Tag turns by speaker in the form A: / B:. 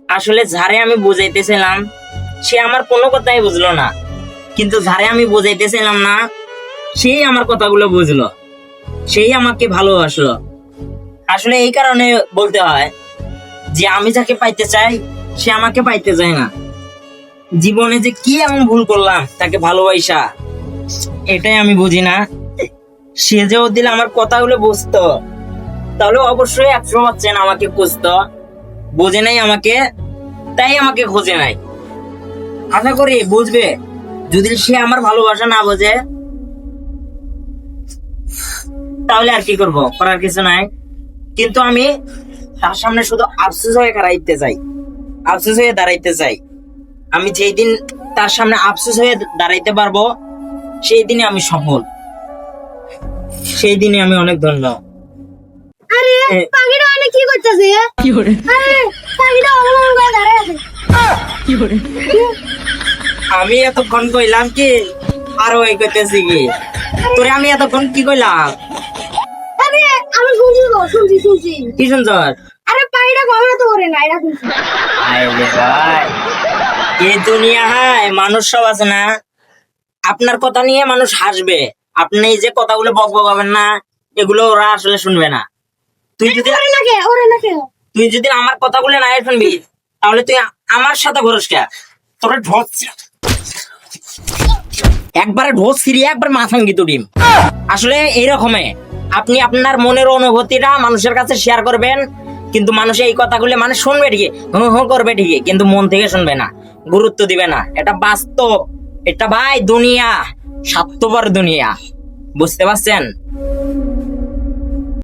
A: আসলে যারে আমি বুঝাইতেছিলাম সে আমার কোনো কথাই বুঝলো না, কিন্তু যারে আমি বুঝাইতেছিলাম না সেই আমার কথাগুলো বুঝলো, সেই আমাকে ভালোবাসলো। আসলে এই কারণে বলতে হয় যে আমি যাকে পাইতে চাই সে আমাকে পাইতে চায় না। জীবনে যে কি এমন ভুল করলাম তাকে ভালোবাসা, এটাই আমি বুঝি না। সে যে দিলে আমার কথাগুলো বুঝতো তাহলে অবশ্যই 100% আমাকে খুঁজতো। বোঝে নাই আমাকে, তাই আমাকে খোঁজে নাই। আশা করি বুঝবে। যদি সে আমার ভালোবাসা না বোঝে তাহলে আর কি করব, করার কিছু নাই। কিন্তু আমি তার সামনে শুধু আফসোস হয়ে দাঁড়াইতে চাই, আফসোস হয়ে দাঁড়াইতে চাই। আমি যেই দিন তার সামনে আফসোস হয়ে দাঁড়াইতে পারবো সেই দিনে আমি সফল, সেই দিনে আমি অনেক ধন্য।
B: আরে পাখিটা অনেক কি করতেছে? আরে পাখিটা অমন করে দাঁড়ায় আছে।
A: আমি এতক্ষণ কইলাম কি আরো এই করতেছি কি তোরে, আমি এতক্ষণ কি কইলাম?
B: আরে আমি শুনছি তো, শুনছি।
A: কি সুন্দর।
B: আরে পাখিটা কখনো তো করে না, এটা শুনছি।
A: আরে ভাই, এই দুনিয়ায় মানুষ সব আছে না, আপনার কথা নিয়ে মানুষ হাসবে, আপনি এই যে কথাগুলো বকবকাবেন না এগুলো ওরা আসলে শুনবে না। তুই যদি
B: ওরে না কে
A: তুই যদি আমার কথাগুলো না শুনবি তাহলে তুই আমার সাথে ঘুরস কে? তোরা ঢোস একবারে ঢোস ফিরিয়ে একবার মাথা গিয়ে ডিম। আসলে এইরকমই আপনি আপনার মনের অনুভূতিটা মানুষের কাছে শেয়ার করবেন, কিন্তু মানুষ এই কথাগুলো মানে শুনবে ঠিকই, হু করবে ঠিকই, কিন্তু মন থেকে শুনবে না, গুরুত্ব দিবে না। এটা বাস্তব, এটা ভাই দুনিয়া, স্বার্থপর দুনিয়া, বুঝতে পারছেন?